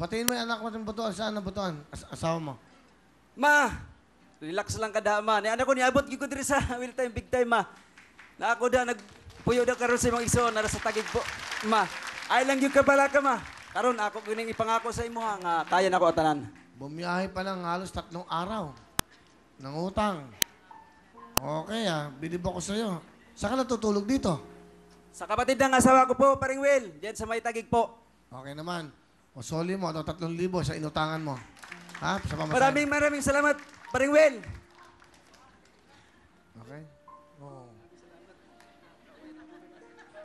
Batiin mo yung anak mo ng butuan. Saan ang butuan? Asawa mo. Ma, relax lang kada ma. Ni anak ko niabot gyud ko diri sa will time big time ma. Na ako da nagpuyo da karon sa imong igsoon nara sa tagig po. Ma, ay lang gyud ka bala ka ma. Karon ako gining ipangako sa imo nga kaya nako tanan. Bumiyahe pa lang halos 3 araw. Nangutang. Okay bilib ako sa'yo. Saan ka natutulog dito? Sa kapatid ng asawa ko po, paring Will, diyan sa may tagig po. Okay naman. O soli mo, 3,000 sa inutangan mo. Ha? Sa pamasahe. Maraming salamat, paring Will. Okay? Oo.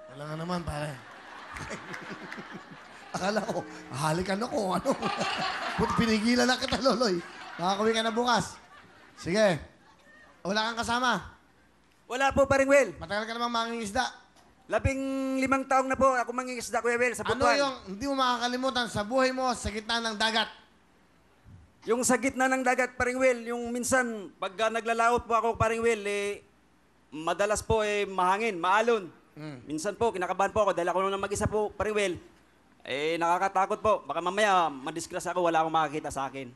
Wala nga naman, pare. Akala ko, halikan ako, ano? Buti pinigilan na kita, Loloy. Makakawin ka na bukas. Sige. Wala kang kasama. Wala po, paring Will. Matagal ka namang mangingisda. 15 taong na po ako mangingisda, Kuya Will, sa Ano Butuan. yung hindi mo makakalimutan sa buhay mo sa gitna ng dagat? Yung sa gitna ng dagat, paring Will, yung minsan, pagka naglalaot po ako, paring Will, madalas po mahangin, maalon. Minsan po, kinakabahan po ako dahil ako nang mag-isa po, paring Will. Nakakatakot po. Baka mamaya, madisgrasya ako, wala akong makakita sa akin.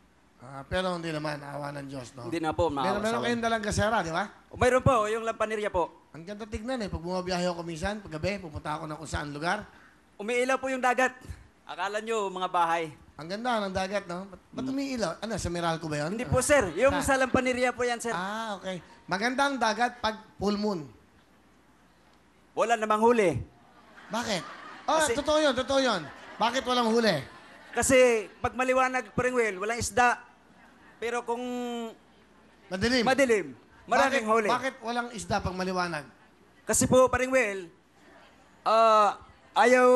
Pero hindi naman, awa ng Diyos, no? Hindi na po, Meron kayong dalang gasera, di ba? Mayroon po, yung lampanirya po. Ang ganda tignan Pag bumabiyahe ako minsan, pag gabi, pupunta ako ng kung saan lugar. Umiilaw po yung dagat. Akala nyo, mga bahay. Ang ganda ng dagat, no? Ba't umiilaw? Ano, sa Meralco ba yun? Hindi po, sir. Yung sa lampanirya po yan, sir. Okay. Magandang dagat pag full moon. Wala namang huli. Bakit? Totoo yun. Bakit walang huli? Kasi pag maliwanag, paring Will, walang isda. Pero kung madilim, maraming huli. Bakit walang isda pag maliwanag? Kasi po, paring Will, ayaw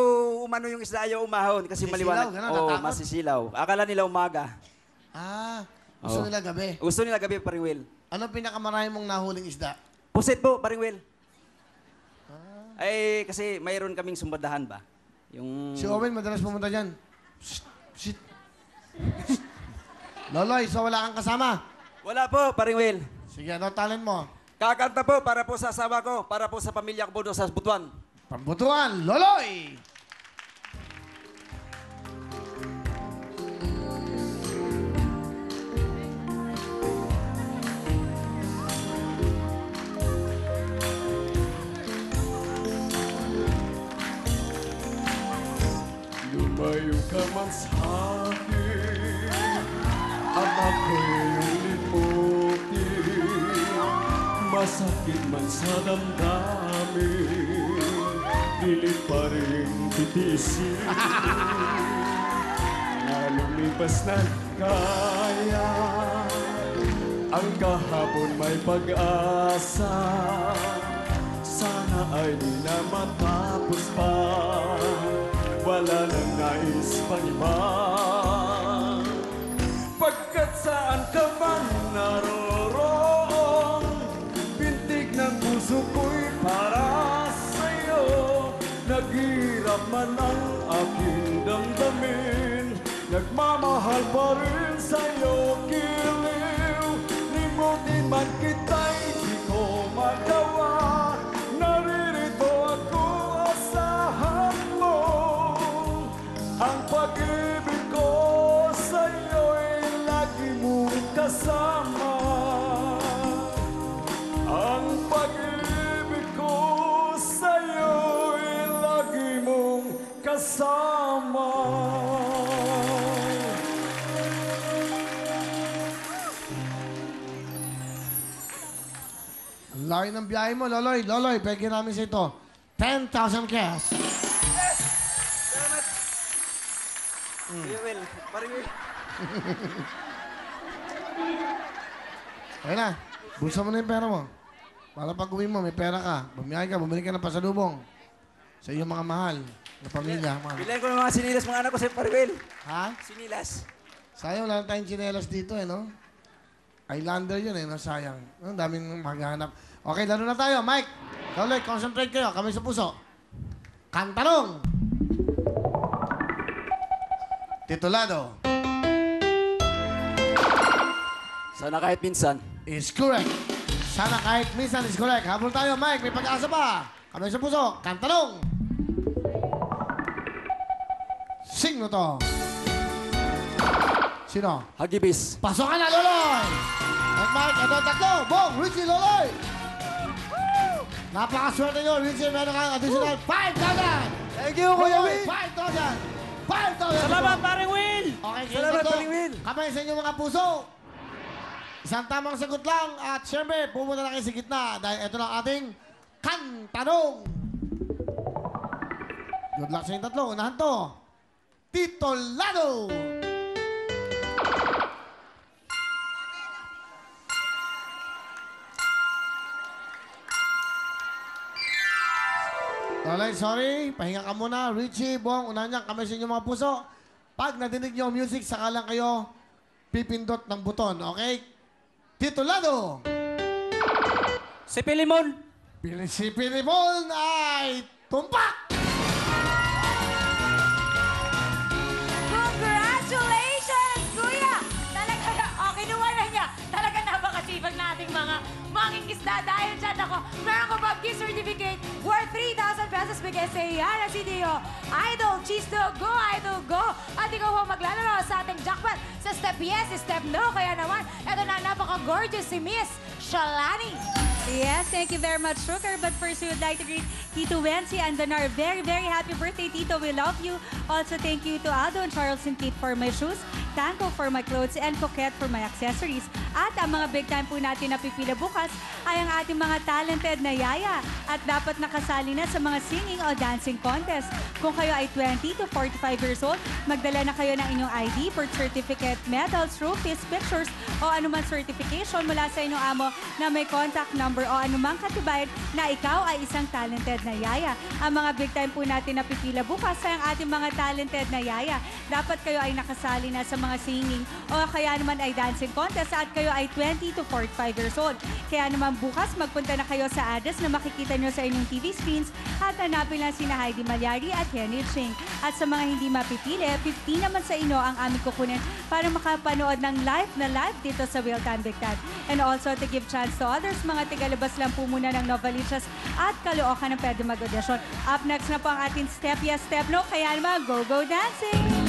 umano yung isda, ayaw umahon kasi Masisilaw, maliwanag. ganun, Oo, natakot? masisilaw. Akala nila umaga. Gusto Oo. nila gabi. Gusto nila gabi, paring Will. Ano pinakamarami mong nahuling isda? Pusit po, paring Will. Kasi mayroon kaming sumbadahan ba? Yung... Si Owen madalas pumunta dyan. Shit. Loloy, so wala kang kasama? Wala po, paring Will. Sige, ano talent mo? Kakanta po para po sa asawa ko, para po sa pamilya ko po doon sa Butuan. Pambutuan, Loloy! Lumayo ka man sa akin at ako'y limutin. Masakit man sa damdamin, pilit pa rin titisin. Na lumipas na kaya, ang kahapon may pag-asa. Sana ay di na matapos pa, wala nang nais pang iba. Pagkat saan ka man naroroon, bintig ng puso ko'y para sa'yo. Naghirap man ang aking damdamin, nagmamahal pa rin sa'yo, giliw. Limutin man kita'y di ko magawa, naririto ako, asahan mo. Ang pag-ibig ko sa'yo'y lagi mong kasama. Ang pag-ibig ko sa'yo'y lagi mong kasama. Ang laki ng biyahe mo, Loloy. Loloy, pwede namin sa ito. 10,000 cash. Salamat. Will, paring Will. Okay na. Bulsa mo na yung pera mo. Para pag uwi mo, may pera ka. Bumiyahe ka, bumili ka ng pasalubong. Sa iyong mga mahal na pamilya. Bilhin ko ng mga sinilas mga anak ko sa paring Will. Ha? Sinilas. Sayang, wala na tayong tsinelas dito, no? Islander yun, no? Sayang. Ang daming maghanap. Okay, laro na tayo. Mike, Loloy, concentrate kayo. Kami sa puso. Kantanong! Titulado. Sana kahit minsan. Is correct. Sana kahit minsan is correct. Habol tayo, Mike. May pag-asa pa. Kami sa puso. Kantanong! Sing mo to. Sino? Hagibis. Pasok ka na, Loloy! At Mike, ito ang tatlo. Bong, Richie, Loloy! Napakaswerte nyo, Richie. Meron kang additional 5,000! Thank you, Kuya Loloy, Will. 5,000! 5,000! Salamat, paring Will. Okay, kayo Salamat, tatlo. paring Will. Kamay sa inyong mga puso. Isang tamang sagot lang. At syempre, pumunta na kayo sa gitna. Dahil ito na ang ating kantanong. Good luck sa inyong tatlo. Unahan to. Tito Lado! Loloy, sorry. Pahinga ka muna. Richie, Bong, unahan niya. Kamay sa inyong mga puso. Pag nadinig niyo ang music, saka lang kayo pipindot ng buton, okay? Titulado! Si Pilimon. Si Pilipon ay tumpak! Congratulations, Kuya! Talaga, kinuha na niya. Talaga napakasipag nating mga mangingisda dahil dyan ako. Meron ko Bob Gift Certificate worth 3,000 pesos bigay sa Yara CDO. Idol, cheese to go, idol, go! At ikaw ho maglalaro sa ating jackpot sa step yes, step no. Kaya naman, eto na napaka-gorgeous si Miss Shalani. Yes, thank you very much, Sugar. But first, we would like to greet Tito Wency and Donar. Very, very happy birthday, Tito. We love you. Also, thank you to Aldo and Charles and Kate for my shoes, Tanko for my clothes, and Coquette for my accessories. At ang mga big time po natin na pipila bukas ay ang ating mga talented na yaya at dapat nakasali na sa mga singing o dancing contest. Kung kayo ay 20 to 45 years old, magdala na kayo ng inyong ID, birth certificate, medals, trophies, pictures, o anumang certification mula sa inyong amo na may contact number o anumang katibayan na ikaw ay isang talented na yaya. Ang mga big time po natin na pipila bukas ay ang ating mga talented na yaya. Dapat kayo ay nakasali na sa mga singing o kaya naman ay dancing contest at kayo ay 20 to 45 years old. Kaya naman bukas magpunta na kayo sa address na makikita nyo sa inyong TV screens at hanapin lang sina Heidi Malyari at Henry Ching. At sa mga hindi mapipili, 50 naman sa inyo ang aming kukunin para makapanood ng live dito sa Real Time Big Time. And also to give chance to others, mga tigalabas lang po muna ng Novaliches at Caloocan na pwede mag-audition. Up next na po ang ating Step Yes, Step No. Kaya naman, go, go dancing!